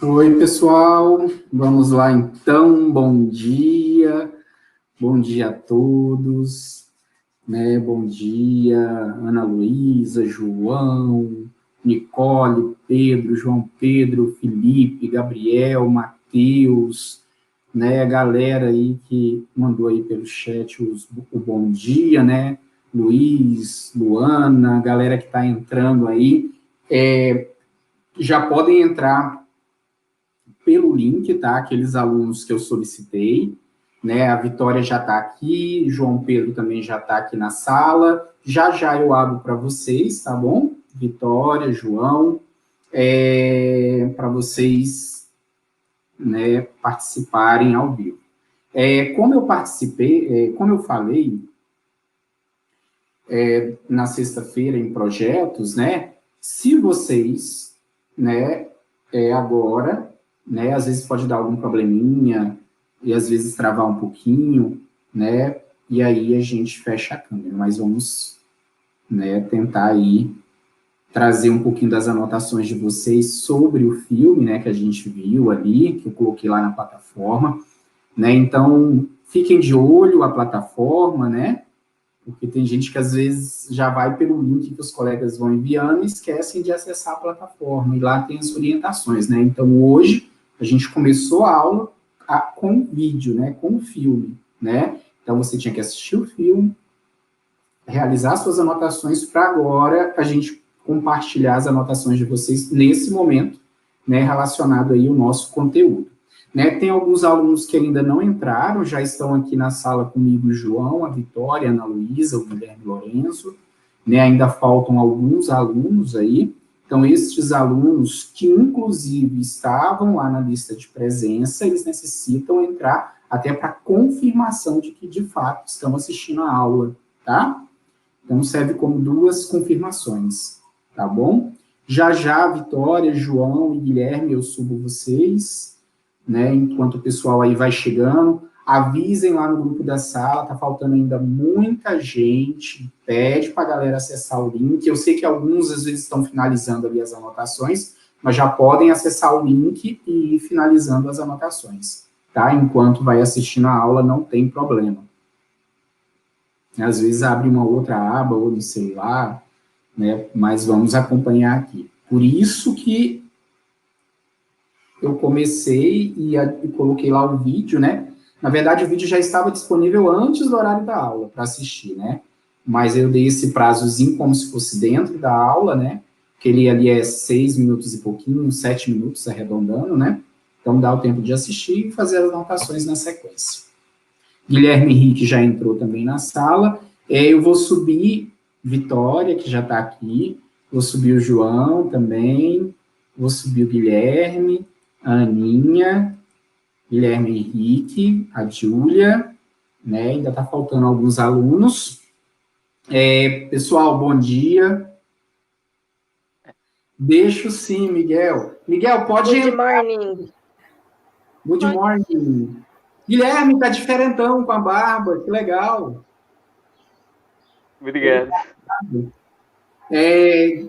Oi, pessoal. Vamos lá então. Bom dia a todos, né? Bom dia, Ana Luísa, João, Nicole, Pedro, João Pedro, Felipe, Gabriel, Matheus, né? A galera aí que mandou aí pelo chat o bom dia, né? Luiz, Luana, a galera que está entrando aí, já podem entrar pelo link, tá? Aqueles alunos que eu solicitei, né? A Vitória já está aqui, João Pedro também já está aqui na sala. Já já eu abro para vocês, tá bom? Vitória, João, para vocês, né, participarem ao vivo. Como eu participei, como eu falei na sexta-feira em projetos, né? Se vocês, né, agora, né, às vezes pode dar algum probleminha e às vezes travar um pouquinho, né? E aí a gente fecha a câmera, mas vamos, né, tentar aí trazer um pouquinho das anotações de vocês sobre o filme, né, que a gente viu ali, que eu coloquei lá na plataforma, né? Então, fiquem de olho a plataforma, né? Porque tem gente que às vezes já vai pelo link que os colegas vão enviando e esquecem de acessar a plataforma, e lá tem as orientações, né? Então, hoje, a gente começou a aula com vídeo, né? Com filme, né? Então, você tinha que assistir o filme, realizar suas anotações, para agora a gente compartilhar as anotações de vocês nesse momento, né? Relacionado aí ao nosso conteúdo. Né, tem alguns alunos que ainda não entraram, já estão aqui na sala comigo, o João, a Vitória, a Ana Luísa, o Guilherme Lourenço, né, ainda faltam alguns alunos aí, então estes alunos que inclusive estavam lá na lista de presença, eles necessitam entrar até para confirmação de que de fato estão assistindo a aula, tá? Então serve como duas confirmações, tá bom? Já já, Vitória, João e Guilherme, eu subo vocês, né? Enquanto o pessoal aí vai chegando, avisem lá no grupo da sala, tá faltando ainda muita gente, pede para a galera acessar o link. Eu sei que alguns às vezes estão finalizando ali as anotações, mas já podem acessar o link e ir finalizando as anotações, tá? Enquanto vai assistindo a aula, não tem problema. Às vezes abre uma outra aba, ou não sei lá, né? Mas vamos acompanhar aqui. Por isso que eu comecei e coloquei lá o vídeo, né? Na verdade, o vídeo já estava disponível antes do horário da aula para assistir, né? Mas eu dei esse prazozinho como se fosse dentro da aula, né? Que ele ali é 6 minutos e pouquinho, 7 minutos arredondando, né? Então dá o tempo de assistir e fazer as anotações na sequência. Guilherme Henrique já entrou também na sala. Eu vou subir Vitória, que já está aqui. Vou subir o João também. Vou subir o Guilherme, a Aninha, Guilherme Henrique, a Júlia, né? Ainda está faltando alguns alunos. Pessoal, bom dia. Deixo sim, Miguel. Miguel, pode Good entrar. morning. Good morning. Guilherme, está diferentão com a barba, que legal. Obrigado.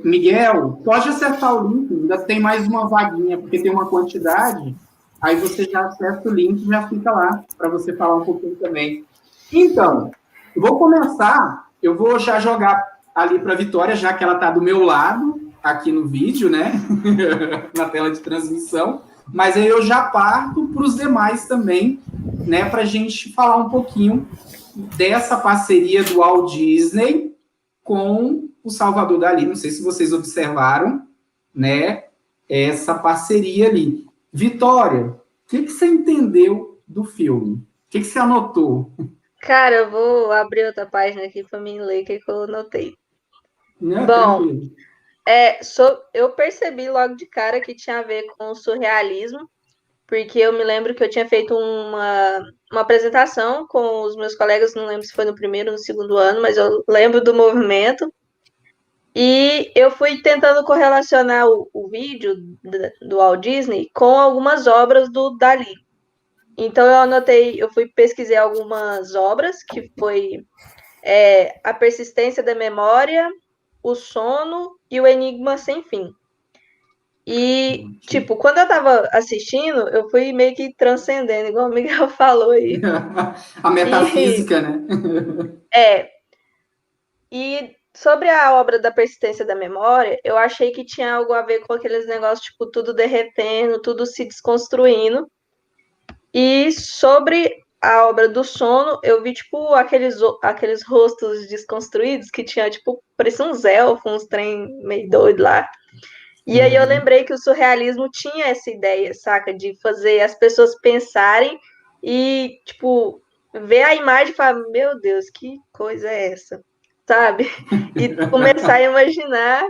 Miguel, pode acessar o link, ainda tem mais uma vaguinha, porque tem uma quantidade, aí você já acessa o link e já fica lá, para você falar um pouquinho também. Então, vou começar, eu vou já jogar ali para a Vitória, já que ela está do meu lado, aqui no vídeo, né, na tela de transmissão, mas aí eu já parto para os demais também, né, para a gente falar um pouquinho dessa parceria do Walt Disney com o Salvador Dalí. Não sei se vocês observaram, né, essa parceria ali. Vitória, o que você entendeu do filme? O que você anotou? Cara, eu vou abrir outra página aqui para mim ler o que eu anotei. Não, Bom, tranquilo. eu percebi logo de cara que tinha a ver com o surrealismo, porque eu me lembro que eu tinha feito uma apresentação com os meus colegas, não lembro se foi no primeiro ou no segundo ano, mas eu lembro do movimento. E eu fui tentando correlacionar o vídeo do Walt Disney com algumas obras do Dali. Então eu anotei, eu fui pesquisar algumas obras, que foi A Persistência da Memória, O Sono e O Enigma Sem Fim. E, tipo, quando eu tava assistindo, eu fui meio que transcendendo, igual o Miguel falou aí. A E, metafísica, né? é, e sobre a obra da persistência da memória, eu achei que tinha algo a ver com aqueles negócios, tipo, tudo derretendo, tudo se desconstruindo. E sobre a obra do sono, eu vi, tipo, aqueles rostos desconstruídos que tinha, tipo, parecia uns elfos, uns trem meio doido lá. E aí eu lembrei que o surrealismo tinha essa ideia, saca? De fazer as pessoas pensarem e, tipo, ver a imagem e falar, meu Deus, que coisa é essa? Sabe? E começar a imaginar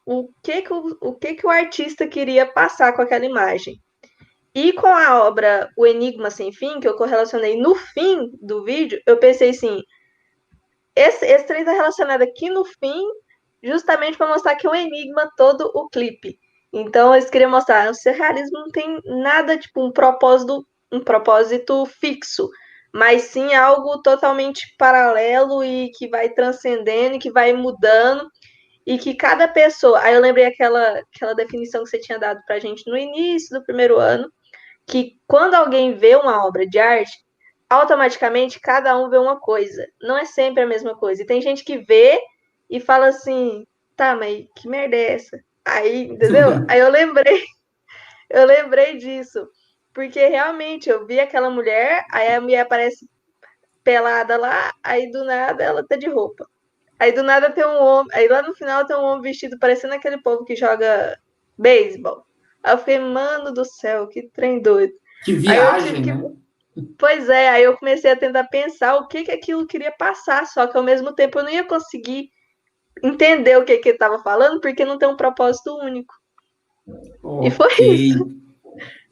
o que o artista queria passar com aquela imagem. E com a obra O Enigma Sem Fim, que eu correlacionei no fim do vídeo, eu pensei assim, esse trem está relacionado aqui no fim, justamente para mostrar que é um enigma todo o clipe. Então, eles queriam mostrar, o surrealismo não tem nada, tipo, um propósito fixo, mas sim algo totalmente paralelo e que vai transcendendo, que vai mudando, e que cada pessoa... Aí eu lembrei aquela definição que você tinha dado para a gente no início do primeiro ano, que quando alguém vê uma obra de arte, automaticamente cada um vê uma coisa. Não é sempre a mesma coisa. E tem gente que vê e fala assim, tá, mas que merda é essa? Aí, entendeu? Aí eu lembrei disso. Porque realmente eu vi aquela mulher, aí a mulher aparece pelada lá, aí do nada ela tá de roupa. Aí do nada tem um homem, aí lá no final tem um homem vestido parecendo aquele povo que joga beisebol. Aí eu fiquei, mano do céu, que trem doido. Que Aí eu tive viagem, que. né? Pois é, aí eu comecei a tentar pensar o que aquilo queria passar, só que ao mesmo tempo eu não ia conseguir entender o que ele estava falando, porque não tem um propósito único. E foi Ok. isso.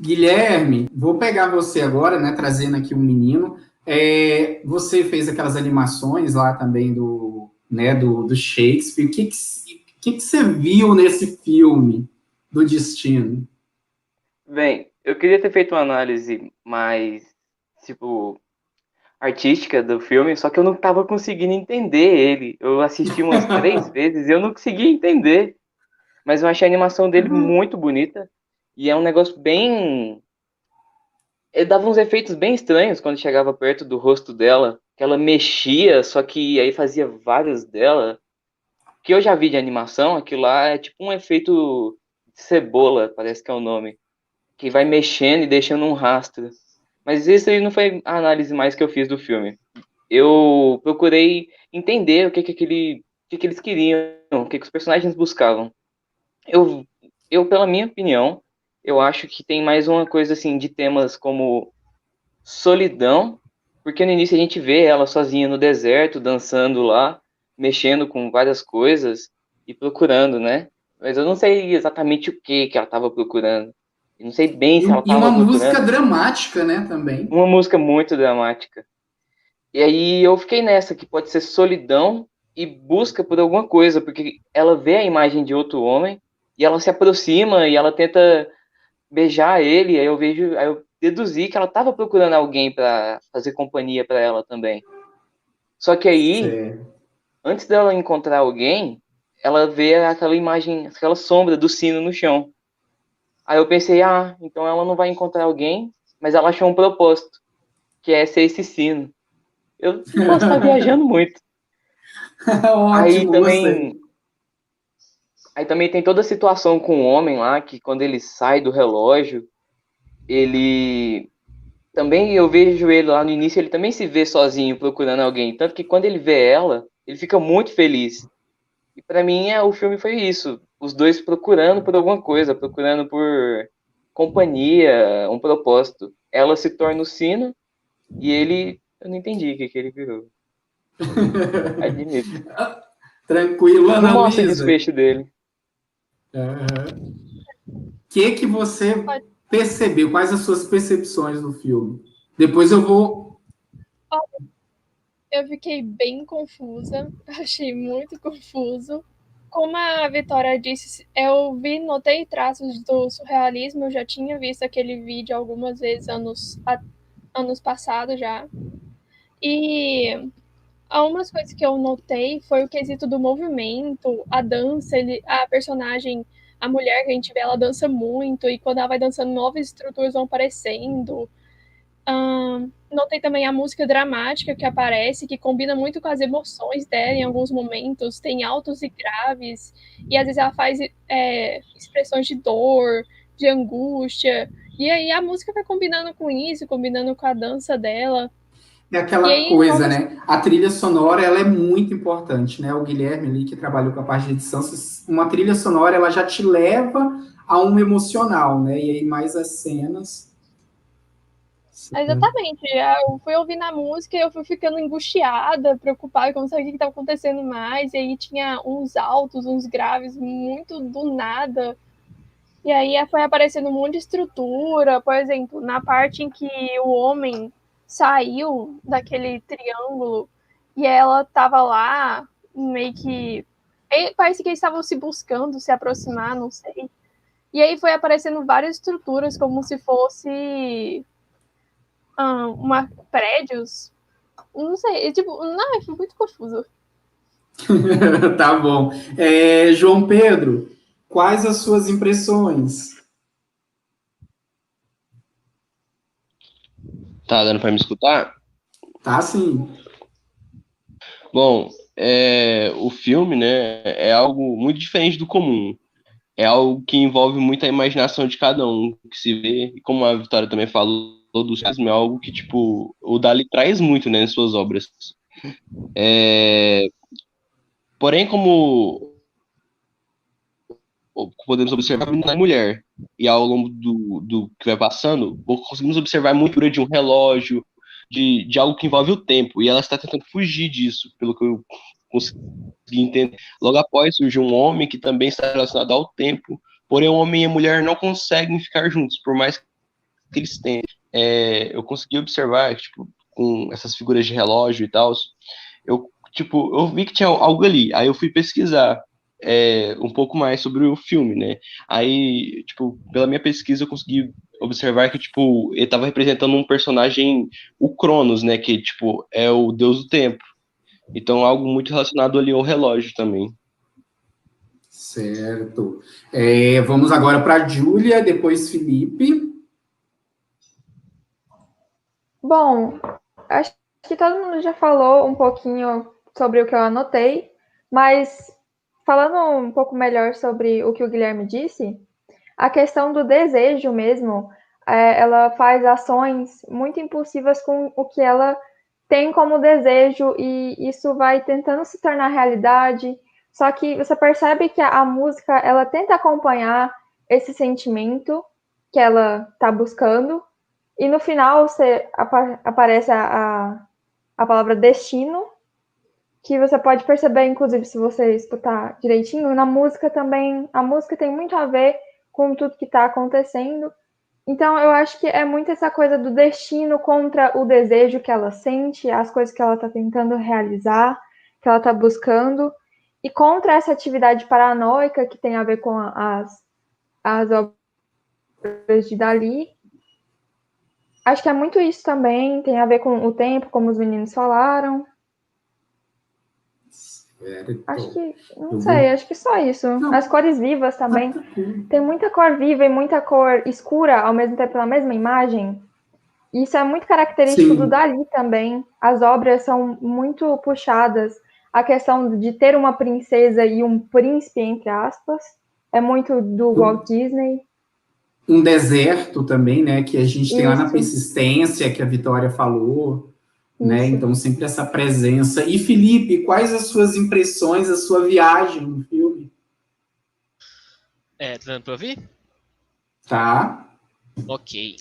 Guilherme, vou pegar você agora, né, trazendo aqui um menino. Você fez aquelas animações lá também do Shakespeare. O que você viu nesse filme do Destino? Bem, eu queria ter feito uma análise mais, tipo, artística do filme, só que eu não tava conseguindo entender ele. Eu assisti umas 3 vezes e eu não conseguia entender. Mas eu achei a animação dele muito bonita. E é um negócio bem. Ele dava uns efeitos bem estranhos quando chegava perto do rosto dela. Que ela mexia, só que aí fazia vários dela. Que eu já vi de animação, aquilo lá é tipo um efeito de cebola, parece que é o nome. Que vai mexendo e deixando um rastro. Mas isso aí não foi a análise mais que eu fiz do filme. Eu procurei entender o que eles queriam, o que os personagens buscavam. Eu, pela minha opinião, eu acho que tem mais uma coisa assim de temas como solidão, porque no início a gente vê ela sozinha no deserto, dançando lá, mexendo com várias coisas e procurando, né? Mas eu não sei exatamente o que ela estava procurando. Eu não sei bem se ela E estava uma música procurando dramática, né, também. uma música muito dramática. E aí eu fiquei nessa, que pode ser solidão e busca por alguma coisa, porque ela vê a imagem de outro homem e ela se aproxima e ela tenta beijar ele, aí eu deduzi que ela estava procurando alguém para fazer companhia para ela também. Só que aí, Certo. antes dela encontrar alguém, ela vê aquela imagem, aquela sombra do sino no chão. Aí eu pensei, então ela não vai encontrar alguém, mas ela achou um propósito, que é ser esse sino. Eu posso estar viajando muito. Aí Ótimo, gostei. também, aí também tem toda a situação com o homem lá, que quando ele sai do relógio, ele também eu vejo ele lá no início, ele também se vê sozinho procurando alguém, tanto que quando ele vê ela, ele fica muito feliz. E para mim o filme foi isso, os dois procurando por alguma coisa, procurando por companhia, um propósito. Ela se torna o sino e ele, eu não entendi o que ele virou. Admito. Tranquilo, Não Ana mostra o Luísa. desfecho dele. Que você Pode- percebeu? Quais as suas percepções do filme? Depois eu vou. Eu fiquei bem confusa, achei muito confuso. Como a Vitória disse, eu notei traços do surrealismo, eu já tinha visto aquele vídeo algumas vezes anos passados já. E Algumas coisas que eu notei foi o quesito do movimento, a dança, a personagem, a mulher que a gente vê, ela dança muito, e quando ela vai dançando, novas estruturas vão aparecendo. Notei também a música dramática que aparece, que combina muito com as emoções dela em alguns momentos, tem altos e graves, e às vezes ela faz expressões de dor, de angústia, e aí a música vai combinando com isso, combinando com a dança dela. É E aquela aí, coisa, né? A trilha sonora, ela é muito importante, né? O Guilherme ali, que trabalhou com a parte de edição, uma trilha sonora, ela já te leva a um emocional, né? E aí, mais as cenas... exatamente. Eu fui ouvindo a música e eu fui ficando angustiada, preocupada, com não sabia o que estava acontecendo mais. E aí tinha uns altos, uns graves, muito do nada. E aí foi aparecendo um monte de estrutura. Por exemplo, na parte em que o homem saiu daquele triângulo e ela estava lá, meio que. Parece que eles estavam se buscando, se aproximar, não sei. E aí foi aparecendo várias estruturas, como se fosse prédios. Não sei, tipo, não, foi muito confuso. Tá bom. João Pedro, quais as suas impressões? Tá dando pra me escutar? Tá, sim. Bom, o filme, né, é algo muito diferente do comum. É algo que envolve muita imaginação de cada um que se vê, e como a Vitória também falou dos mesmo, é algo que, tipo, o Dali traz muito, né, em suas obras. Porém, como podemos observar na mulher, e ao longo do que vai passando, conseguimos observar muito a figura de um relógio, de algo que envolve o tempo, e ela está tentando fugir disso, pelo que eu consegui entender. Logo após surge um homem que também está relacionado ao tempo, porém o homem e a mulher não conseguem ficar juntos, por mais que eles tenham. Eu consegui observar, tipo, com essas figuras de relógio e tal, eu vi que tinha algo ali, aí eu fui pesquisar um pouco mais sobre o filme, né? Aí, tipo, pela minha pesquisa eu consegui observar que, tipo, ele estava representando um personagem, o Cronos, né? Que, tipo, é o deus do tempo. Então, algo muito relacionado ali ao relógio também. Certo. Vamos agora para a Júlia, depois Felipe. Bom, acho que todo mundo já falou um pouquinho sobre o que eu anotei, mas falando um pouco melhor sobre o que o Guilherme disse, a questão do desejo mesmo, ela faz ações muito impulsivas com o que ela tem como desejo e isso vai tentando se tornar realidade. Só que você percebe que a música ela tenta acompanhar esse sentimento que ela está buscando e no final aparece a palavra destino, que você pode perceber, inclusive, se você escutar direitinho, na música também, a música tem muito a ver com tudo que está acontecendo. Então, eu acho que é muito essa coisa do destino contra o desejo que ela sente, as coisas que ela está tentando realizar, que ela está buscando, e contra essa atividade paranoica que tem a ver com as obras de Dali. Acho que é muito isso também, tem a ver com o tempo, como os meninos falaram. Acho que, não sei, acho que só isso. Não. As cores vivas também. Tem muita cor viva e muita cor escura ao mesmo tempo na mesma imagem. Isso é muito característico do Dali também. As obras são muito puxadas. A questão de ter uma princesa e um príncipe, entre aspas, é muito do Walt Disney. Um deserto também, né, que a gente tem lá na Persistência, que a Vitória falou, né, então sempre essa presença. E Felipe, quais as suas impressões, a sua viagem no filme? Tá dando pra ouvir? Tá. Ok.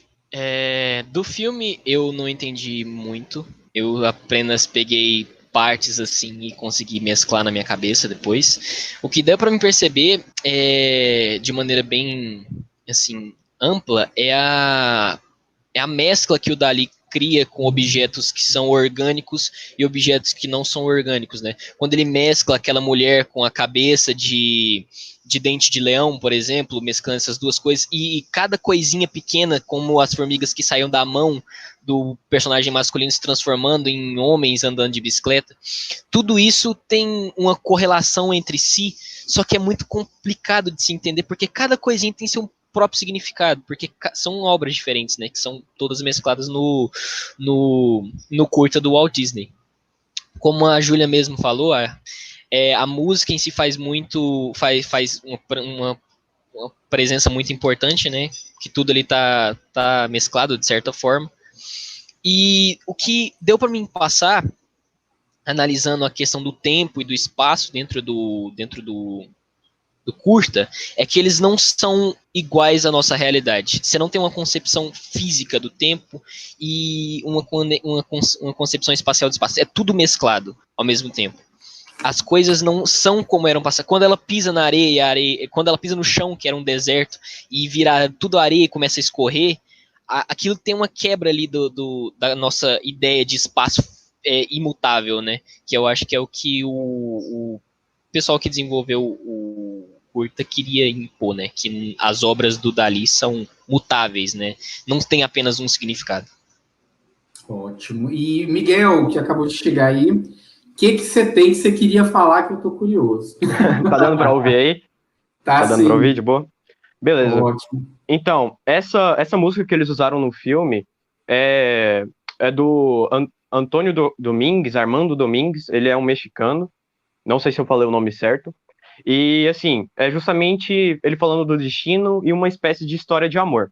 Do filme eu não entendi muito, eu apenas peguei partes assim e consegui mesclar na minha cabeça depois. O que deu para me perceber de maneira bem assim ampla é a mescla que o Dali cria com objetos que são orgânicos e objetos que não são orgânicos, né? Quando ele mescla aquela mulher com a cabeça de dente de leão, por exemplo, mesclando essas duas coisas, e cada coisinha pequena, como as formigas que saíam da mão do personagem masculino se transformando em homens andando de bicicleta. Tudo isso tem uma correlação entre si, só que é muito complicado de se entender, porque cada coisinha tem seu próprio significado, porque são obras diferentes, né, que são todas mescladas no curta do Walt Disney. Como a Júlia mesmo falou, a música em si faz uma presença muito importante, né, que tudo ali tá mesclado de certa forma. E o que deu para mim passar, analisando a questão do tempo e do espaço dentro do curta, é que eles não são iguais à nossa realidade. Você não tem uma concepção física do tempo e uma concepção espacial do espaço. É tudo mesclado ao mesmo tempo. As coisas não são como eram passadas. Quando ela pisa na areia, quando ela pisa no chão, que era um deserto, e vira tudo areia e começa a escorrer, aquilo tem uma quebra ali da nossa ideia de espaço imutável, né? Que eu acho que é o que o pessoal que desenvolveu o curta queria impor, né? Que as obras do Dalí são mutáveis, né? Não tem apenas um significado. Ótimo. E Miguel, que acabou de chegar aí, o que você tem que você queria falar que eu tô curioso? Tá dando pra ouvir aí? Tá dando sim. pra ouvir de boa? Beleza. Ótimo. Então, essa música que eles usaram no filme é do Antônio Domingues, Armando Domingues, ele é um mexicano, não sei se eu falei o nome certo, e assim, é justamente ele falando do destino e uma espécie de história de amor.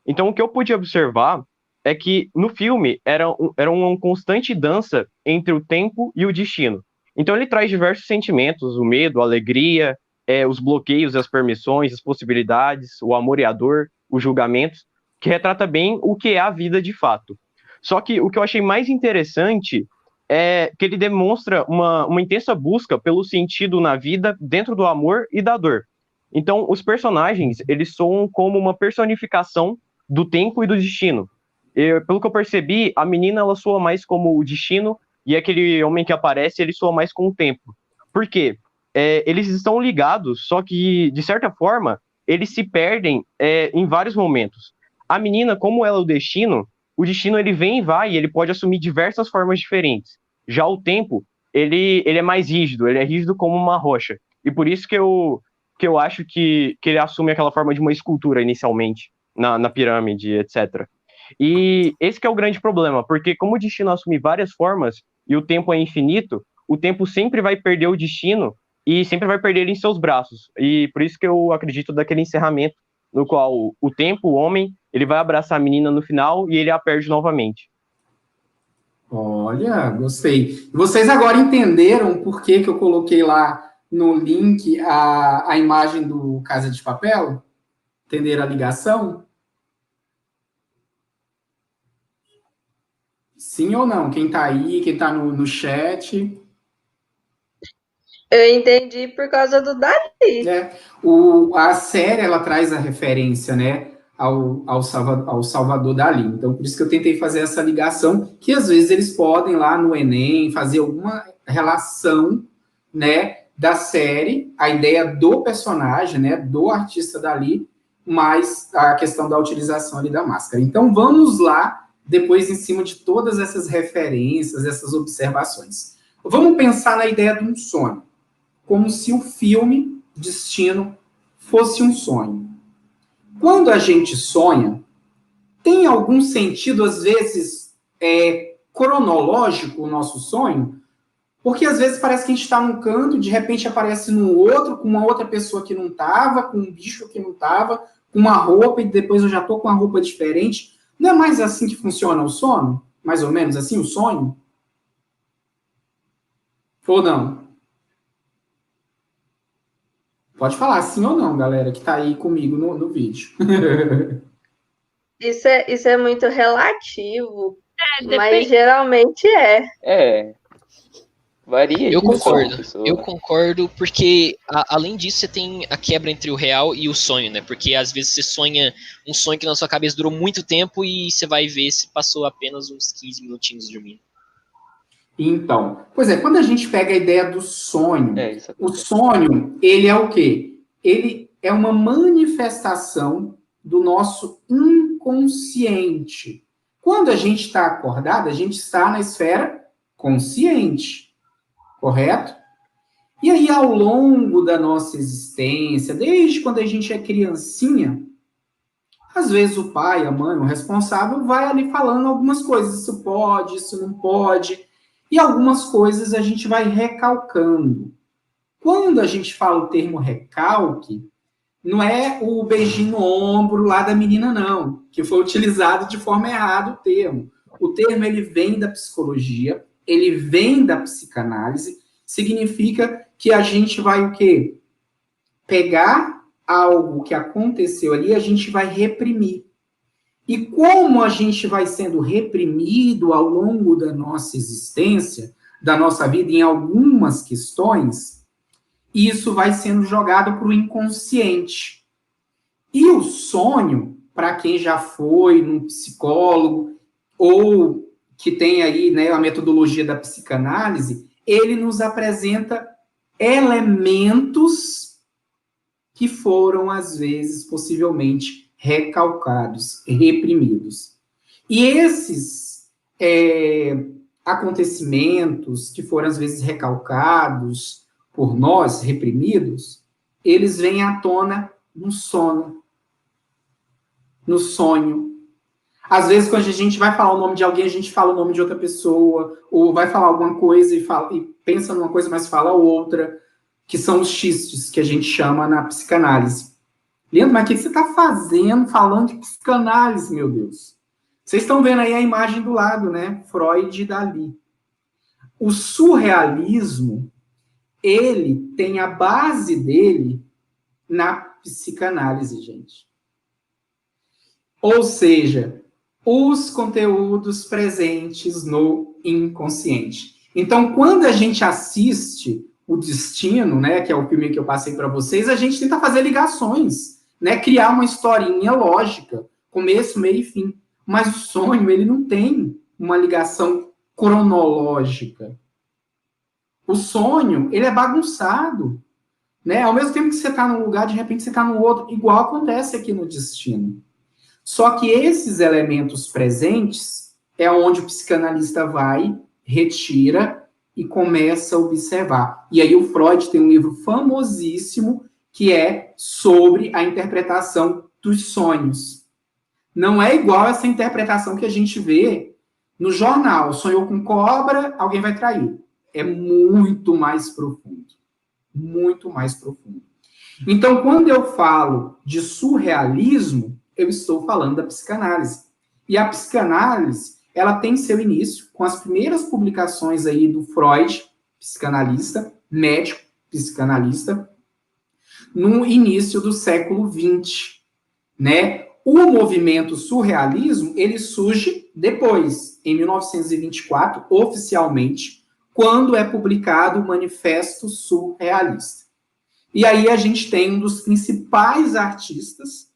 Então, o que eu pude observar é que no filme era uma constante dança entre o tempo e o destino. Então, ele traz diversos sentimentos, o medo, a alegria, os bloqueios, as permissões, as possibilidades, o amor e a dor, os julgamentos, que retrata bem o que é a vida de fato. Só que o que eu achei mais interessante é que ele demonstra uma intensa busca pelo sentido na vida dentro do amor e da dor. Então, os personagens, eles soam como uma personificação do tempo e do destino. Pelo que eu percebi, a menina, ela soa mais como o destino, e aquele homem que aparece, ele soa mais com o tempo. Por quê? Eles estão ligados, só que, de certa forma, eles se perdem em vários momentos. A menina, como ela é o destino ele vem e vai, e ele pode assumir diversas formas diferentes. Já o tempo, ele é mais rígido, ele é rígido como uma rocha. E por isso que eu acho que ele assume aquela forma de uma escultura inicialmente, na pirâmide, etc. E esse que é o grande problema, porque como o destino assume várias formas, e o tempo é infinito, o tempo sempre vai perder o destino, e sempre vai perder ele em seus braços. E por isso que eu acredito daquele encerramento, no qual o tempo, o homem, ele vai abraçar a menina no final e ele a perde novamente. Olha, gostei. Vocês agora entenderam por que eu coloquei lá no link a imagem do Casa de Papel? Entenderam a ligação? Sim ou não? Quem tá aí, quem tá no chat? Eu entendi por causa do Dali. A série, ela traz a referência, né, ao Salvador Dali. Então, por isso que eu tentei fazer essa ligação, que às vezes eles podem lá no Enem fazer alguma relação, né, da série, a ideia do personagem, né, do artista Dali, mais a questão da utilização ali da máscara. Então, vamos lá, depois em cima de todas essas referências, essas observações. Vamos pensar na ideia de um sonho, como se o filme Destino fosse um sonho. Quando a gente sonha, tem algum sentido, às vezes, cronológico o nosso sonho? Porque, às vezes, parece que a gente está num canto, de repente aparece no outro, com uma outra pessoa que não estava, com um bicho que não estava, com uma roupa, e depois eu já estou com uma roupa diferente. Não é mais assim que funciona o sono? Mais ou menos assim, o sonho? Ou não? Pode falar sim ou não, galera, que tá aí comigo no vídeo. Isso é muito relativo, mas geralmente é. Varia. Eu concordo, porque além disso você tem a quebra entre o real e o sonho, né? Porque às vezes você sonha um sonho que na sua cabeça durou muito tempo e você vai ver se passou apenas uns 15 minutinhos dormindo. Então, pois é, quando a gente pega a ideia do sonho, o sonho, ele é o quê? Ele é uma manifestação do nosso inconsciente. Quando a gente está acordado, a gente está na esfera consciente, correto? E aí, ao longo da nossa existência, desde quando a gente é criancinha, às vezes o pai, a mãe, o responsável, vai ali falando algumas coisas, isso pode, isso não pode, e algumas coisas a gente vai recalcando. Quando a gente fala o termo recalque, não é o beijinho no ombro lá da menina, não, que foi utilizado de forma errada o termo. O termo, ele vem da psicologia, ele vem da psicanálise, significa que a gente vai o quê? Pegar algo que aconteceu ali, a gente vai reprimir. E como a gente vai sendo reprimido ao longo da nossa existência, da nossa vida, em algumas questões, isso vai sendo jogado para o inconsciente. E o sonho, para quem já foi num psicólogo, ou que tem aí, né, a metodologia da psicanálise, ele nos apresenta elementos que foram, às vezes, possivelmente recalcados, reprimidos. E esses acontecimentos que foram, às vezes, recalcados por nós, reprimidos, eles vêm à tona no sono, no sonho. Às vezes, quando a gente vai falar o nome de alguém, a gente fala o nome de outra pessoa, ou vai falar alguma coisa e pensa numa coisa, mas fala outra, que são os xistes, que a gente chama na psicanálise. Leandro, mas o que você está fazendo falando de psicanálise, meu Deus? Vocês estão vendo aí a imagem do lado, né? Freud e Dalí. O surrealismo, ele tem a base dele na psicanálise, gente. Ou seja, os conteúdos presentes no inconsciente. Então, quando a gente assiste O Destino, né, que é o filme que eu passei para vocês, a gente tenta fazer ligações, né, criar uma historinha lógica, começo, meio e fim. Mas o sonho, ele não tem uma ligação cronológica. O sonho, ele é bagunçado, né? Ao mesmo tempo que você está num lugar, de repente você está no outro, igual acontece aqui no Destino. Só que esses elementos presentes é onde o psicanalista vai, retira e começa a observar. E aí o Freud tem um livro famosíssimo que é sobre a interpretação dos sonhos. Não é igual essa interpretação que a gente vê no jornal. Sonhou com cobra, alguém vai trair. É muito mais profundo. Muito mais profundo. Então, quando eu falo de surrealismo, eu estou falando da psicanálise. E a psicanálise, ela tem seu início com as primeiras publicações aí do Freud, psicanalista, médico, psicanalista, no início do século XX, né? O movimento surrealismo, ele surge depois, em 1924, oficialmente, quando é publicado o Manifesto Surrealista. E aí a gente tem um dos principais artistas,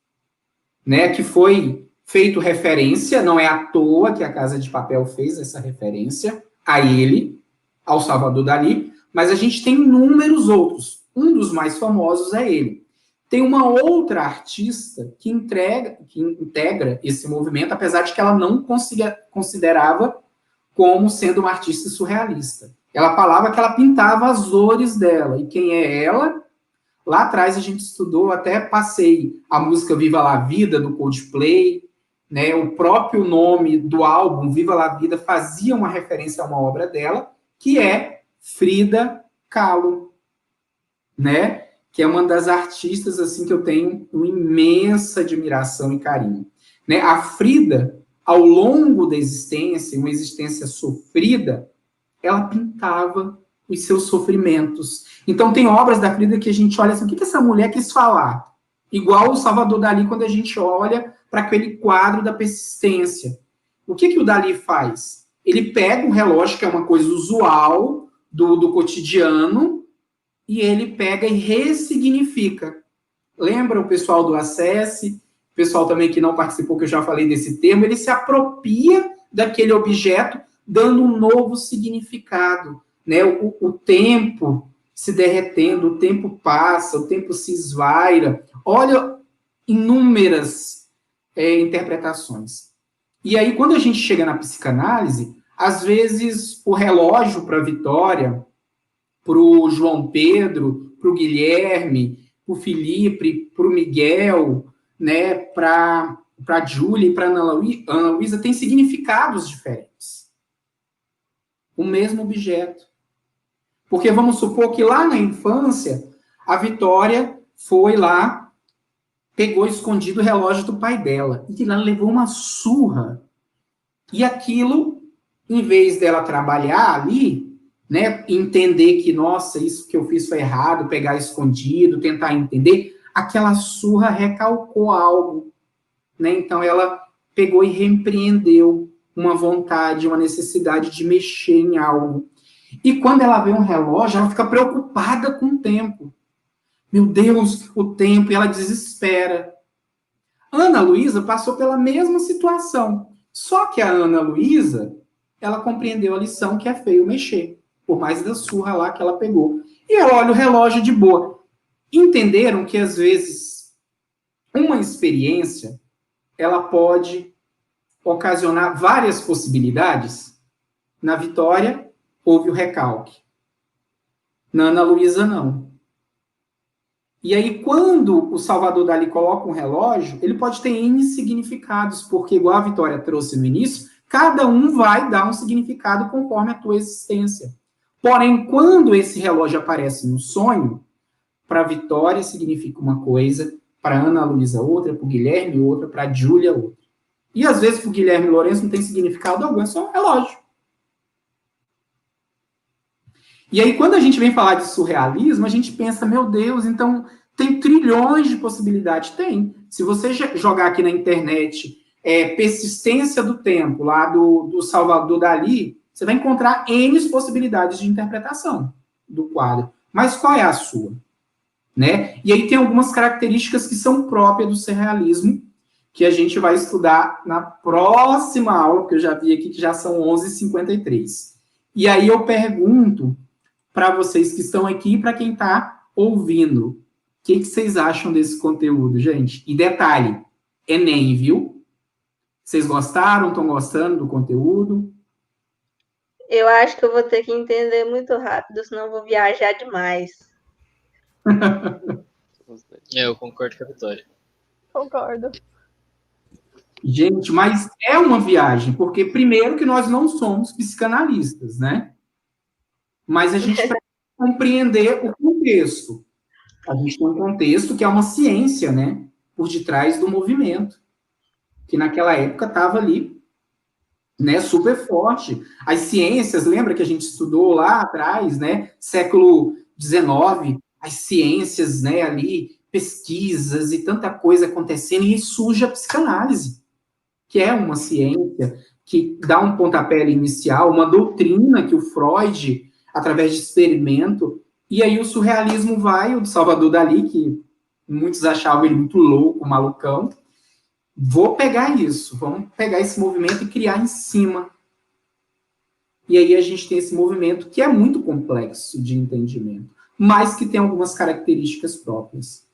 né, que foi feito referência, não é à toa que a Casa de Papel fez essa referência a ele, ao Salvador Dalí, mas a gente tem inúmeros outros. Um dos mais famosos é ele. Tem uma outra artista que integra esse movimento, apesar de que ela não considerava como sendo uma artista surrealista. Ela falava que ela pintava as dores dela. E quem é ela? Lá atrás a gente estudou, até passei a música Viva la Vida, do Coldplay, né? O próprio nome do álbum, Viva la Vida, fazia uma referência a uma obra dela, que é Frida Kahlo, né? Que é uma das artistas assim que eu tenho uma imensa admiração e carinho. Né? A Frida, ao longo da existência, uma existência sofrida, ela pintava os seus sofrimentos. Então, tem obras da Frida que a gente olha assim, o que essa mulher quis falar? Igual o Salvador Dalí, quando a gente olha para aquele quadro da persistência. O que o Dalí faz? Ele pega um relógio, que é uma coisa usual do cotidiano, e ele pega e ressignifica. Lembra o pessoal do Acesse, o pessoal também que não participou, que eu já falei desse termo, ele se apropria daquele objeto, dando um novo significado. Né? O tempo se derretendo, o tempo passa, o tempo se esvaira. Olha, inúmeras interpretações. E aí, quando a gente chega na psicanálise, às vezes o relógio para a Vitória, para o João Pedro, para o Guilherme, para o Felipe, para o Miguel, né, para a Júlia e para a Ana Luísa, tem significados diferentes. O mesmo objeto. Porque vamos supor que lá na infância, a Vitória foi lá, pegou escondido o relógio do pai dela, e ela levou uma surra. E aquilo, em vez dela trabalhar ali, né, entender que, nossa, isso que eu fiz foi errado, pegar escondido, tentar entender, aquela surra recalcou algo, né? Então ela pegou e repreendeu uma vontade, uma necessidade de mexer em algo. E quando ela vê um relógio, ela fica preocupada com o tempo. Meu Deus, o tempo, e ela desespera. Ana Luísa passou pela mesma situação, só que a Ana Luísa, ela compreendeu a lição que é feio mexer, por mais da surra lá que ela pegou. E ela olha o relógio de boa. Entenderam que, às vezes, uma experiência, ela pode ocasionar várias possibilidades? Na Vitória, houve o recalque. Na Ana Luísa, não. E aí, quando o Salvador Dalí coloca um relógio, ele pode ter N significados, porque, igual a Vitória trouxe no início, cada um vai dar um significado conforme a tua existência. Porém, quando esse relógio aparece no sonho, para a Vitória significa uma coisa, para a Ana Luísa outra, para o Guilherme outra, para a Júlia outra. E às vezes para o Guilherme Lourenço não tem significado algum, é só um relógio. E aí, quando a gente vem falar de surrealismo, a gente pensa, meu Deus, então tem trilhões de possibilidades. Tem. Se você jogar aqui na internet persistência do tempo, lá do Salvador Dalí, você vai encontrar N possibilidades de interpretação do quadro. Mas qual é a sua? Né? E aí tem algumas características que são próprias do surrealismo, que a gente vai estudar na próxima aula, porque eu já vi aqui que já são 11h53. E aí eu pergunto para vocês que estão aqui e para quem está ouvindo, o que vocês acham desse conteúdo, gente? E detalhe, Enem, viu? Vocês gostaram, estão gostando do conteúdo? Eu acho que eu vou ter que entender muito rápido, senão eu vou viajar demais. Eu concordo com a Vitória. Concordo. Gente, mas é uma viagem, porque primeiro que nós não somos psicanalistas, né? Mas a gente precisa compreender o contexto. A gente tem um contexto que é uma ciência, né? Por detrás do movimento. Que naquela época estava ali, né? Super forte. As ciências, lembra que a gente estudou lá atrás, né? Século XIX, as ciências, né? Ali, pesquisas e tanta coisa acontecendo, e surge a psicanálise, que é uma ciência que dá um pontapé inicial, uma doutrina que o Freud, através de experimento, e aí o surrealismo vai, o Salvador Dalí, que muitos achavam ele muito louco, malucão, vou pegar isso, vamos pegar esse movimento e criar em cima. E aí a gente tem esse movimento que é muito complexo de entendimento, mas que tem algumas características próprias.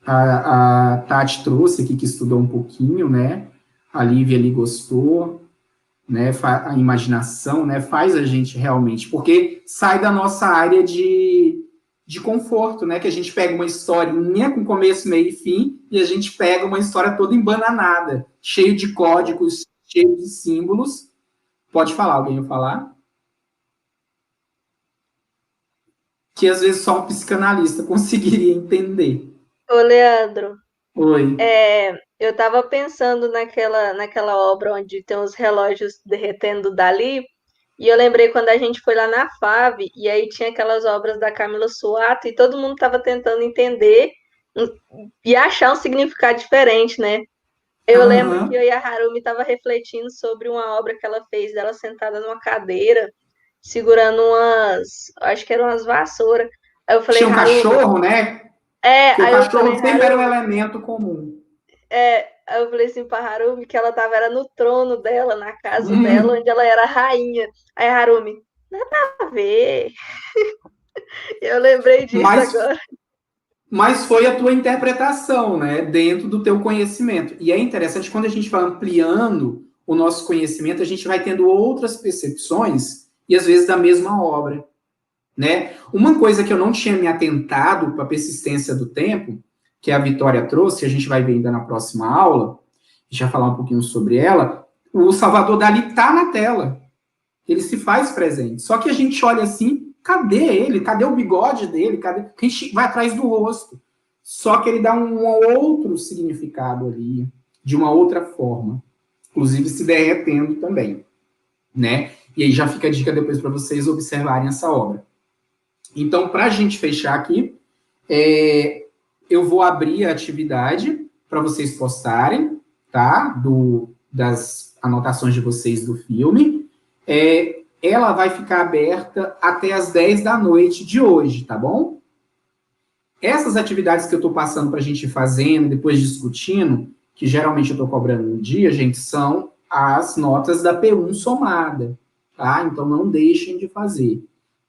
A Tati trouxe aqui, que estudou um pouquinho, né? A Lívia ali gostou, né? A imaginação, né? Faz a gente realmente, porque sai da nossa área de conforto, né? Que a gente pega uma historinha com começo, meio e fim, e a gente pega uma história toda embananada, cheio de códigos, cheio de símbolos. Pode falar, alguém vai falar? Que às vezes só um psicanalista conseguiria entender. Ô, Leandro. Oi. Eu estava pensando naquela obra onde tem os relógios derretendo Dali, e eu lembrei quando a gente foi lá na FAV, e aí tinha aquelas obras da Camila Suato, e todo mundo estava tentando entender e achar um significado diferente, né? Eu lembro que eu e a Harumi estava refletindo sobre uma obra que ela fez, dela sentada numa cadeira, segurando acho que eram umas vassouras. Aí eu falei, tinha um cachorro, né? Porque o cachorro sempre era um elemento comum. Aí eu falei assim pra Harumi que ela era no trono dela, na casa dela, onde ela era rainha. Aí a Harumi, nada a ver. Eu lembrei disso agora. Mas foi a tua interpretação, né, dentro do teu conhecimento. E é interessante, quando a gente vai ampliando o nosso conhecimento, a gente vai tendo outras percepções, e às vezes da mesma obra, né? Uma coisa que eu não tinha me atentado para a persistência do tempo, que a Vitória trouxe, a gente vai ver ainda na próxima aula, a gente vai falar um pouquinho sobre ela, o Salvador Dalí está na tela. Ele se faz presente. Só que a gente olha assim, cadê ele? Cadê o bigode dele? Cadê? A gente vai atrás do rosto. Só que ele dá um outro significado ali, de uma outra forma. Inclusive se derretendo também, né? E aí já fica a dica depois para vocês observarem essa obra. Então, para a gente fechar aqui, eu vou abrir a atividade para vocês postarem, tá? Das anotações de vocês do filme. Ela vai ficar aberta até as 10 da noite de hoje, tá bom? Essas atividades que eu estou passando para a gente ir fazendo, depois discutindo, que geralmente eu estou cobrando no dia, gente, são as notas da P1 somada, tá? Então, não deixem de fazer,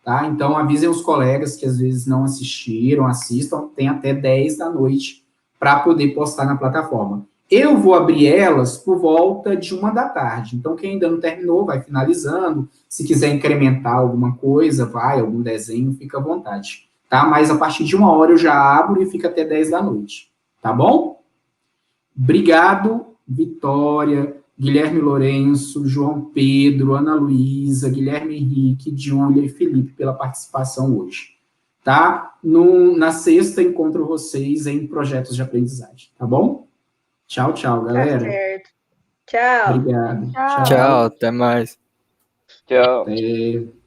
tá? Então, avisem os colegas que às vezes não assistiram, assistam, tem até 10 da noite para poder postar na plataforma. Eu vou abrir elas por volta de 1 da tarde. Então, quem ainda não terminou, vai finalizando. Se quiser incrementar alguma coisa, algum desenho, fica à vontade. Tá? Mas a partir de 1 hora eu já abro e fica até 10 da noite. Tá bom? Obrigado, Vitória, Guilherme Lourenço, João Pedro, Ana Luísa, Guilherme Henrique, Júlia e Felipe pela participação hoje. Tá? Na sexta, encontro vocês em projetos de aprendizagem. Tá bom? Tchau, tchau, galera. Tá certo. Tchau. Obrigado. Tchau. Tchau, até mais. Tchau. Até.